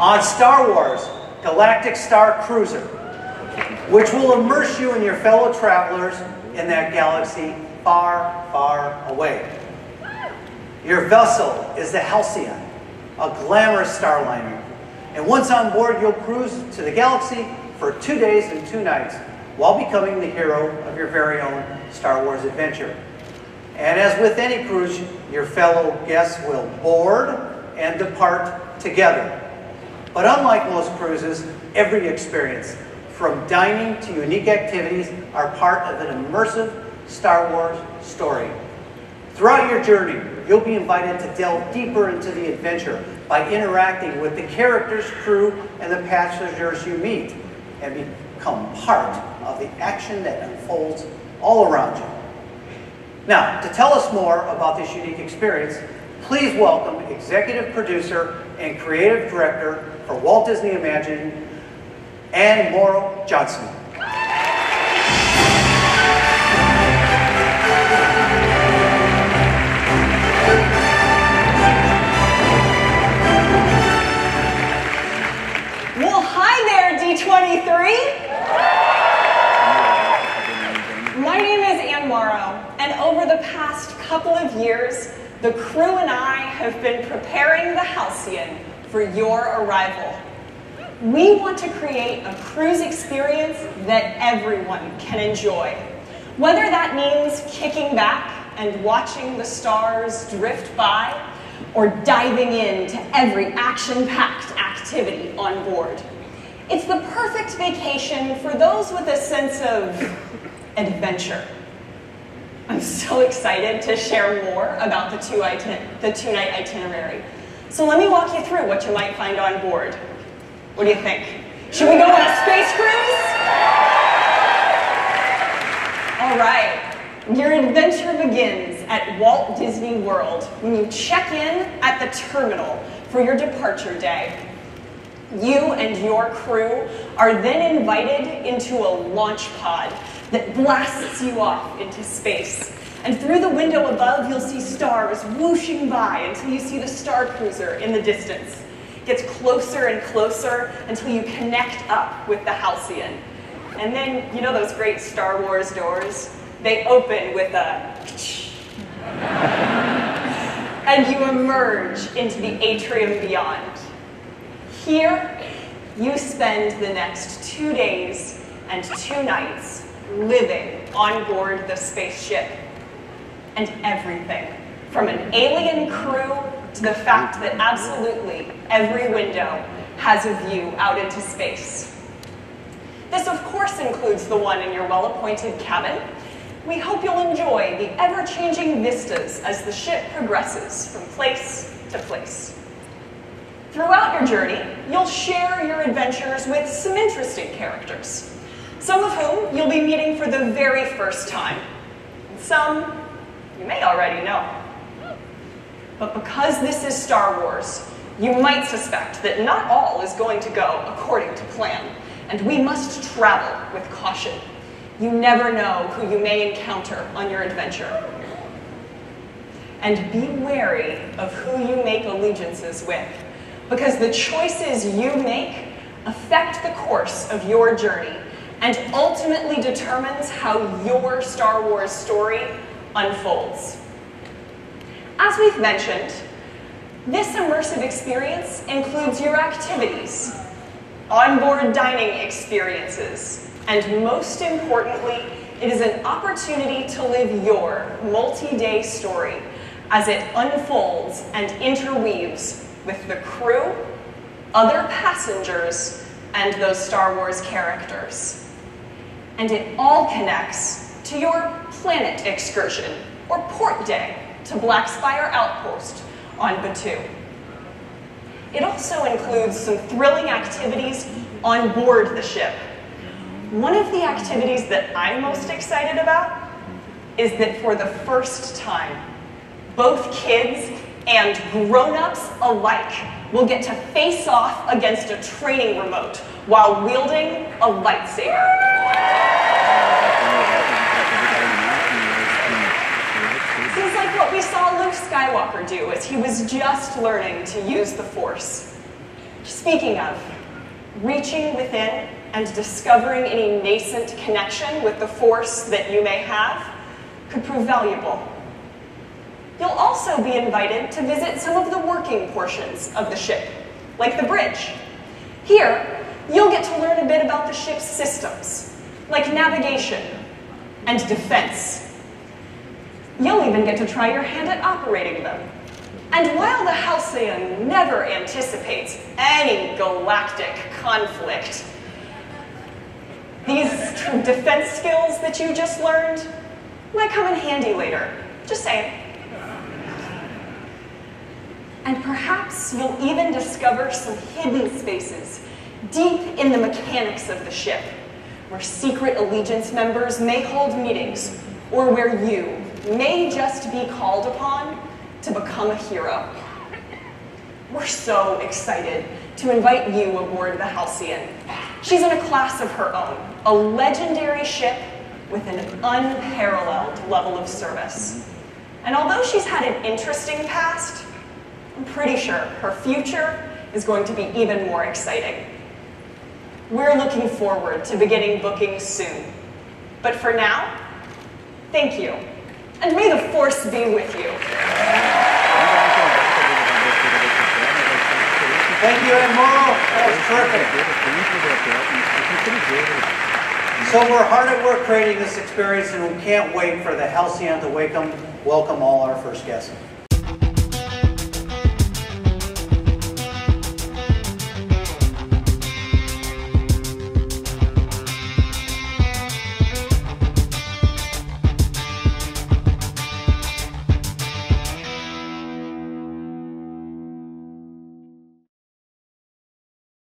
on Star Wars Galactic Starcruiser, which will immerse you and your fellow travelers in that galaxy far, far away. Your vessel is the Halcyon, a glamorous starliner. And once on board, you'll cruise to the galaxy for 2 days and 2 nights while becoming the hero of your very own Star Wars adventure. And as with any cruise, your fellow guests will board and depart together. But unlike most cruises, every experience, from dining to unique activities, are part of an immersive Star Wars story. Throughout your journey, you'll be invited to delve deeper into the adventure by interacting with the characters, crew, and the passengers you meet, and become part of the action that unfolds all around you. Now, to tell us more about this unique experience, please welcome Executive Producer and Creative Director for Walt Disney Imagining, Anne Morrow Johnson. Well, hi there, D23. My name is Anne Morrow, and over the past couple of years, the crew and I have been preparing the Halcyon for your arrival. We want to create a cruise experience that everyone can enjoy. Whether that means kicking back and watching the stars drift by, or diving into every action-packed activity on board. It's the perfect vacation for those with a sense of adventure. I'm so excited to share more about the two-night itinerary. So let me walk you through what you might find on board. What do you think? Should we go on a space cruise? All right. Your adventure begins at Walt Disney World when you check in at the terminal for your departure day. You and your crew are then invited into a launch pod that blasts you off into space. And through the window above, you'll see stars whooshing by until you see the Starcruiser in the distance. It gets closer and closer until you connect up with the Halcyon. And then, you know those great Star Wars doors? They open with a and you emerge into the atrium beyond. Here, you spend the next 2 days and 2 nights living on board the spaceship. And everything, from an alien crew to the fact that absolutely every window has a view out into space. This, of course, includes the one in your well-appointed cabin. We hope you'll enjoy the ever-changing vistas as the ship progresses from place to place. Throughout your journey, you'll share your adventures with some interesting characters, some of whom you'll be meeting for the very first time, and some you may already know. But because this is Star Wars, you might suspect that not all is going to go according to plan, and we must travel with caution. You never know who you may encounter on your adventure. And be wary of who you make allegiances with, because the choices you make affect the course of your journey and ultimately determines how your Star Wars story unfolds. As we've mentioned, this immersive experience includes your activities, onboard dining experiences, and most importantly, it is an opportunity to live your multi-day story as it unfolds and interweaves with the crew, other passengers, and those Star Wars characters. And it all connects to your planet excursion, or port day, to Black Spire Outpost on Batuu. It also includes some thrilling activities on board the ship. One of the activities that I'm most excited about is that for the first time, both kids and grown-ups alike will get to face off against a training remote while wielding a lightsaber. This is like what we saw Luke Skywalker do as he was just learning to use the Force. Speaking of, reaching within and discovering any nascent connection with the force that you may have could prove valuable. You'll also be invited to visit some of the working portions of the ship, like the bridge. Here, you'll get to learn a bit about the ship's systems, like navigation and defense. You'll even get to try your hand at operating them. And while the Halcyon never anticipates any galactic conflict, these defense skills that you just learned might come in handy later. Just saying. And perhaps you'll even discover some hidden spaces deep in the mechanics of the ship, where secret Allegiance members may hold meetings, or where you may just be called upon to become a hero. We're so excited to invite you aboard the Halcyon. She's in a class of her own, a legendary ship with an unparalleled level of service. And although she's had an interesting past, I'm pretty sure her future is going to be even more exciting. We're looking forward to beginning bookings soon. But for now, thank you. And may the Force be with you. Thank you, Admiral. That was terrific. So we're hard at work creating this experience, and we can't wait for the Halcyon to welcome all our first guests.